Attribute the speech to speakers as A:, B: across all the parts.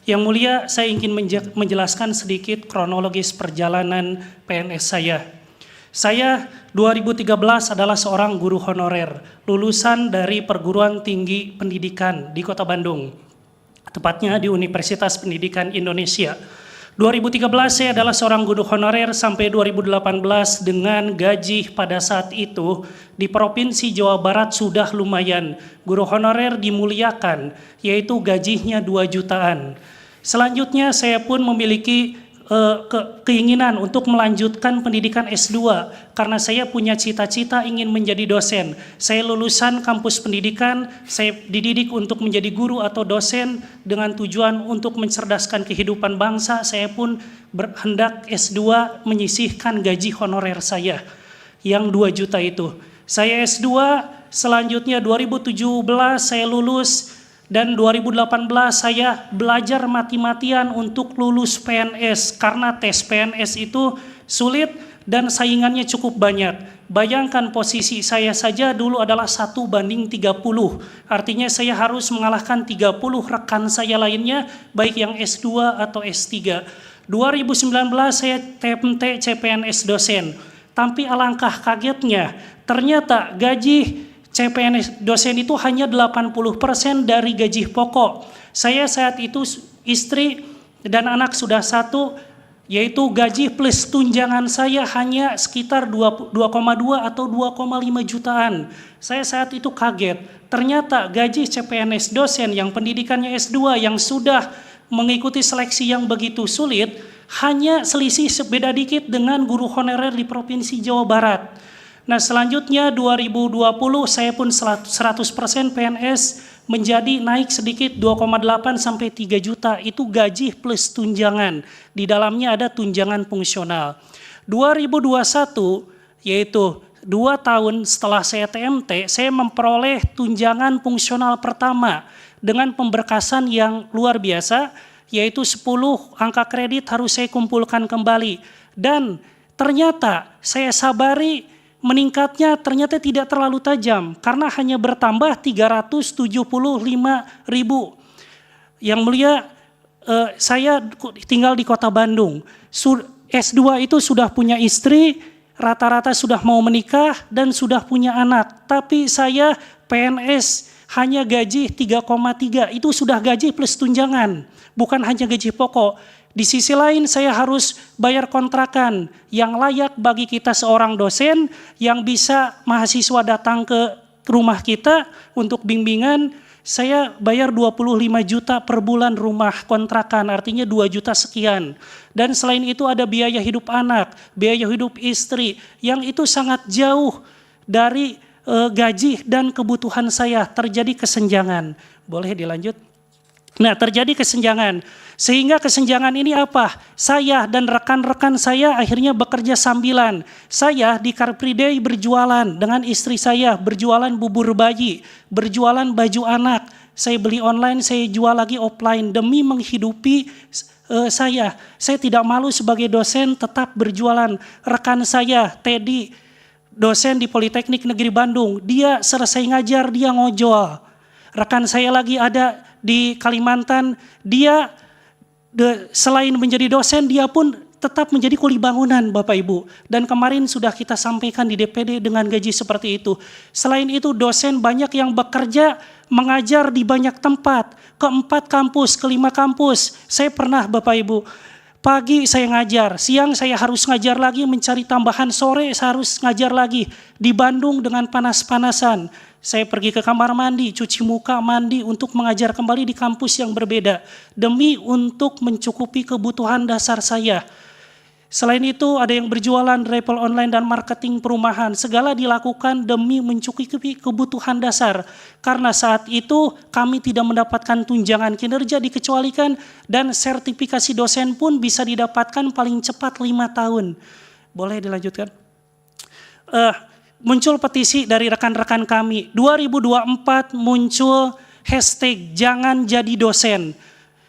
A: Yang mulia, saya ingin menjelaskan sedikit kronologis perjalanan PNS saya. Saya 2013 adalah seorang guru honorer, lulusan dari Perguruan Tinggi Pendidikan di Kota Bandung, tepatnya di Universitas Pendidikan Indonesia. 2013 saya adalah seorang guru honorer sampai 2018 dengan gaji pada saat itu di Provinsi Jawa Barat sudah lumayan. Guru honorer dimuliakan, yaitu gajinya 2 jutaan. Selanjutnya saya pun memiliki keinginan untuk melanjutkan pendidikan S2 karena saya punya cita-cita ingin menjadi dosen. Saya lulusan kampus pendidikan, saya dididik untuk menjadi guru atau dosen dengan tujuan untuk mencerdaskan kehidupan bangsa. Saya pun berhendak S2 menyisihkan gaji honorer saya yang 2 juta itu. Saya S2, selanjutnya 2017 saya lulus. Dan 2018 saya belajar mati-matian untuk lulus PNS karena tes PNS itu sulit dan saingannya cukup banyak. Bayangkan posisi saya saja dulu adalah 1:30. Artinya saya harus mengalahkan 30 rekan saya lainnya baik yang S2 atau S3. 2019 saya TMT CPNS dosen. Tapi alangkah kagetnya ternyata gaji CPNS dosen itu hanya 80% dari gaji pokok. Saya saat itu istri dan anak sudah 1, yaitu gaji plus tunjangan saya hanya sekitar 2,2 atau 2,5 jutaan. Saya saat itu kaget. Ternyata gaji CPNS dosen yang pendidikannya S2 yang sudah mengikuti seleksi yang begitu sulit hanya selisih sebeda dikit dengan guru honorer di Provinsi Jawa Barat. Nah selanjutnya 2020 saya pun 100% PNS menjadi naik sedikit 2,8 sampai 3 juta. Itu gaji plus tunjangan. Di dalamnya ada tunjangan fungsional. 2021 yaitu 2 tahun setelah saya TMT, saya memperoleh tunjangan fungsional pertama dengan pemberkasan yang luar biasa, yaitu 10 angka kredit harus saya kumpulkan kembali. Dan ternyata saya sabari meningkatnya ternyata tidak terlalu tajam karena hanya bertambah 375.000. Yang mulia, saya tinggal di Kota Bandung. S2 itu sudah punya istri, rata-rata sudah mau menikah dan sudah punya anak. Tapi saya PNS hanya gaji 3,3, itu sudah gaji plus tunjangan, bukan hanya gaji pokok. Di sisi lain saya harus bayar kontrakan yang layak bagi kita seorang dosen yang bisa mahasiswa datang ke rumah kita untuk bimbingan. Saya bayar 25 juta per bulan rumah kontrakan, artinya 2 juta sekian. Dan selain itu ada biaya hidup anak, biaya hidup istri yang itu sangat jauh dari gaji dan kebutuhan saya. Terjadi kesenjangan. Boleh dilanjut? Nah, terjadi kesenjangan. Sehingga kesenjangan ini apa? Saya dan rekan-rekan saya akhirnya bekerja sambilan. Saya di Car Free Day berjualan dengan istri saya, berjualan bubur bayi, berjualan baju anak. Saya beli online, saya jual lagi offline demi menghidupi saya. Saya tidak malu sebagai dosen tetap berjualan. Rekan saya, Teddy, dosen di Politeknik Negeri Bandung, dia selesai ngajar, dia ngojol. Rekan saya lagi ada di Kalimantan, dia selain menjadi dosen, dia pun tetap menjadi kuli bangunan Bapak Ibu. Dan kemarin sudah kita sampaikan di DPD dengan gaji seperti itu. Selain itu dosen banyak yang bekerja mengajar di banyak tempat. Ke 4 kampus, ke 5 kampus. Saya pernah Bapak Ibu, pagi saya ngajar, siang saya harus ngajar lagi mencari tambahan, sore saya harus ngajar lagi. Di Bandung dengan panas-panasan. Saya pergi ke kamar mandi, cuci muka, mandi untuk mengajar kembali di kampus yang berbeda. Demi untuk mencukupi kebutuhan dasar saya. Selain itu ada yang berjualan, travel online dan marketing perumahan. Segala dilakukan demi mencukupi kebutuhan dasar. Karena saat itu kami tidak mendapatkan tunjangan kinerja dikecualikan dan sertifikasi dosen pun bisa didapatkan paling cepat 5 tahun. Boleh dilanjutkan? Muncul petisi dari rekan-rekan kami. 2024 muncul hashtag jangan jadi dosen.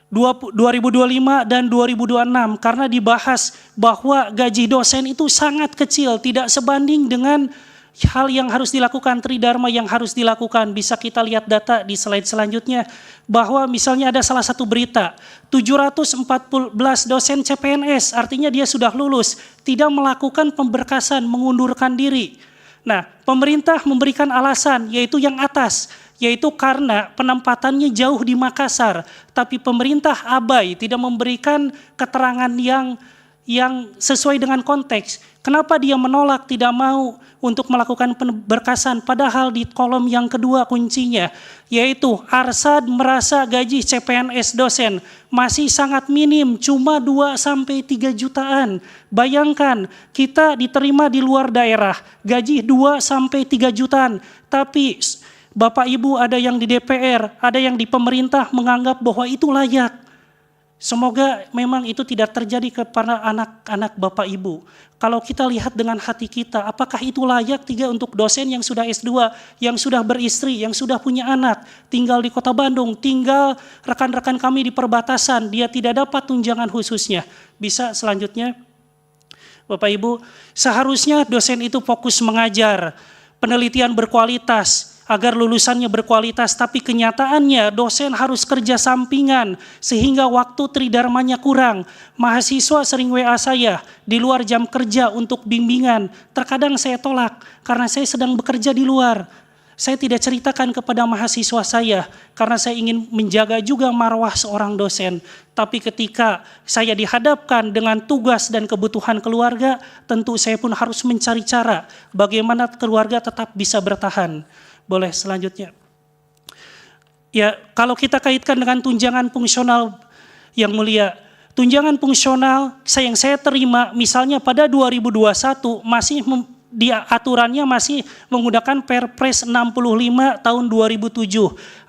A: 2025 dan 2026 karena dibahas bahwa gaji dosen itu sangat kecil, tidak sebanding dengan hal yang harus dilakukan, tridharma yang harus dilakukan. Bisa kita lihat data di slide selanjutnya, bahwa misalnya ada salah satu berita, 714 dosen CPNS, artinya dia sudah lulus, tidak melakukan pemberkasan, mengundurkan diri. Nah, pemerintah memberikan alasan, yaitu yang atas, yaitu karena penempatannya jauh di Makassar, tapi pemerintah abai, tidak memberikan keterangan yang sesuai dengan konteks. Kenapa dia menolak, tidak mau untuk melakukan pemberkasan, padahal di kolom yang kedua kuncinya, yaitu Arsad merasa gaji CPNS dosen masih sangat minim, cuma 2-3 jutaan. Bayangkan, kita diterima di luar daerah, gaji 2-3 jutaan, tapi Bapak Ibu ada yang di DPR, ada yang di pemerintah menganggap bahwa itu layak. Semoga memang itu tidak terjadi kepada anak-anak Bapak Ibu. Kalau kita lihat dengan hati kita, apakah itu layak untuk dosen yang sudah S2, yang sudah beristri, yang sudah punya anak, tinggal di Kota Bandung, tinggal rekan-rekan kami di perbatasan, dia tidak dapat tunjangan khususnya. Bisa selanjutnya, Bapak Ibu, seharusnya dosen itu fokus mengajar, penelitian berkualitas, agar lulusannya berkualitas, tapi kenyataannya dosen harus kerja sampingan sehingga waktu tridharmanya kurang. Mahasiswa sering WA saya di luar jam kerja untuk bimbingan. Terkadang saya tolak karena saya sedang bekerja di luar. Saya tidak ceritakan kepada mahasiswa saya karena saya ingin menjaga juga marwah seorang dosen. Tapi ketika saya dihadapkan dengan tugas dan kebutuhan keluarga, tentu saya pun harus mencari cara bagaimana keluarga tetap bisa bertahan. Boleh selanjutnya. Ya, kalau kita kaitkan dengan tunjangan fungsional yang mulia, tunjangan fungsional yang saya terima misalnya pada 2021 masih aturannya masih menggunakan Perpres 65 tahun 2007.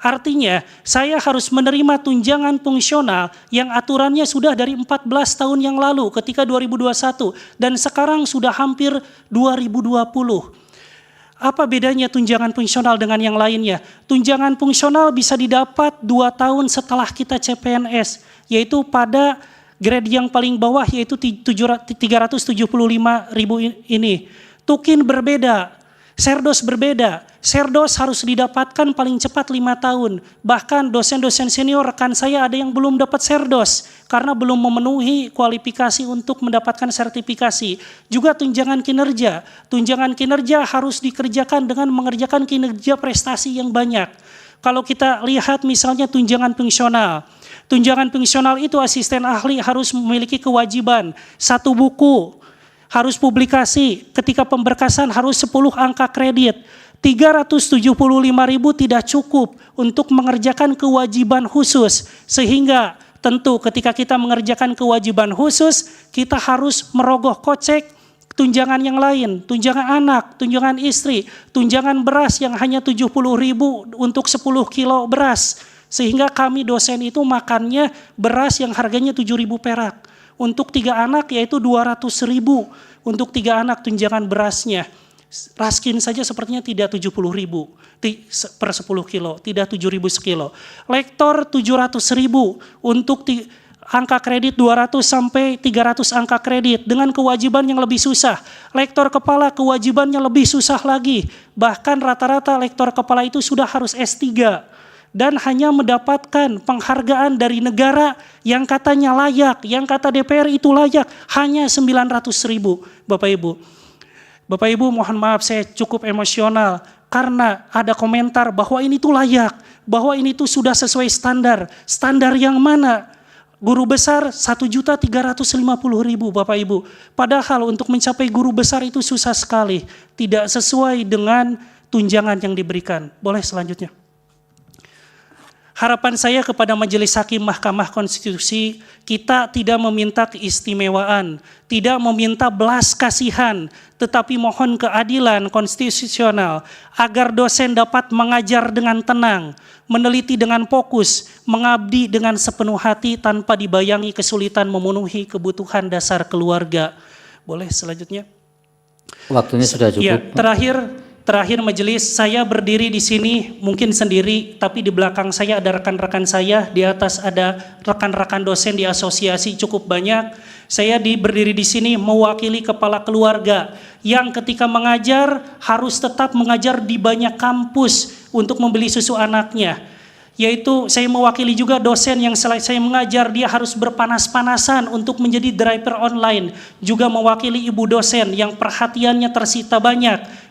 A: Artinya saya harus menerima tunjangan fungsional yang aturannya sudah dari 14 tahun yang lalu ketika 2021 dan sekarang sudah hampir 2020. Apa bedanya tunjangan fungsional dengan yang lainnya? Tunjangan fungsional bisa didapat 2 tahun setelah kita CPNS, yaitu pada grade yang paling bawah yaitu 375.000 ini. Tukin berbeda, Serdos berbeda. Serdos harus didapatkan paling cepat 5 tahun. Bahkan dosen-dosen senior rekan saya ada yang belum dapat Serdos karena belum memenuhi kualifikasi untuk mendapatkan sertifikasi. Juga tunjangan kinerja. Tunjangan kinerja harus dikerjakan dengan mengerjakan kinerja prestasi yang banyak. Kalau kita lihat misalnya tunjangan fungsional. Tunjangan fungsional itu asisten ahli harus memiliki kewajiban 1 buku, harus publikasi, ketika pemberkasan harus 10 angka kredit. 375.000 tidak cukup untuk mengerjakan kewajiban khusus. Sehingga tentu ketika kita mengerjakan kewajiban khusus, kita harus merogoh kocek tunjangan yang lain, tunjangan anak, tunjangan istri, tunjangan beras yang hanya 70.000 untuk 10 kilo beras. Sehingga kami dosen itu makannya beras yang harganya 7.000 perak. Untuk 3 anak yaitu 200.000 untuk 3 anak tunjangan berasnya. Raskin saja sepertinya tidak 70.000 per 10 kilo, tidak 7.000 sekilo. Lektor 700.000 untuk angka kredit 200 sampai 300 angka kredit dengan kewajiban yang lebih susah. Lektor kepala kewajibannya lebih susah lagi. Bahkan rata-rata lektor kepala itu sudah harus S3 dan hanya mendapatkan penghargaan dari negara yang katanya layak, yang kata DPR itu layak, hanya 900.000, Bapak Ibu. Bapak Ibu mohon maaf saya cukup emosional karena ada komentar bahwa ini tuh layak, bahwa ini tuh sudah sesuai standar. Standar yang mana? Guru besar 1.350.000 Bapak Ibu. Padahal untuk mencapai guru besar itu susah sekali. Tidak sesuai dengan tunjangan yang diberikan. Boleh selanjutnya. Harapan saya kepada Majelis Hakim Mahkamah Konstitusi, kita tidak meminta keistimewaan, tidak meminta belas kasihan, tetapi mohon keadilan konstitusional agar dosen dapat mengajar dengan tenang, meneliti dengan fokus, mengabdi dengan sepenuh hati tanpa dibayangi kesulitan memenuhi kebutuhan dasar keluarga. Boleh selanjutnya?
B: Waktunya sudah cukup.
A: Ya, Terakhir majelis, saya berdiri di sini mungkin sendiri, tapi di belakang saya ada rekan-rekan saya, di atas ada rekan-rekan dosen di asosiasi cukup banyak. Saya berdiri di sini mewakili kepala keluarga yang ketika mengajar harus tetap mengajar di banyak kampus untuk membeli susu anaknya. Yaitu saya mewakili juga dosen yang selain saya mengajar, dia harus berpanas-panasan untuk menjadi driver online. Juga mewakili ibu dosen yang perhatiannya tersita banyak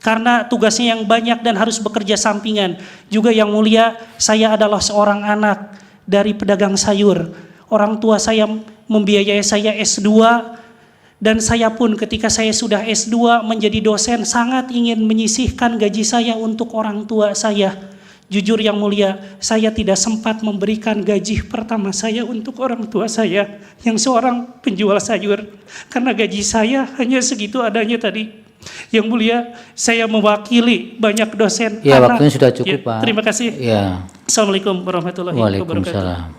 A: karena tugasnya yang banyak dan harus bekerja sampingan. Juga yang mulia, saya adalah seorang anak dari pedagang sayur. Orang tua saya membiayai saya S2, dan saya pun ketika saya sudah S2 menjadi dosen sangat ingin menyisihkan gaji saya untuk orang tua saya. Jujur yang mulia, saya tidak sempat memberikan gaji pertama saya untuk orang tua saya yang seorang penjual sayur. Karena gaji saya hanya segitu adanya tadi. Yang mulia, saya mewakili banyak dosen.
B: Ya, waktunya sudah cukup,
A: ya,
B: Pak.
A: Terima kasih.
B: Ya.
A: Assalamualaikum warahmatullahi wabarakatuh.
B: Waalaikumsalam.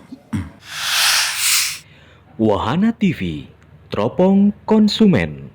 C: Wahana TV, teropong konsumen.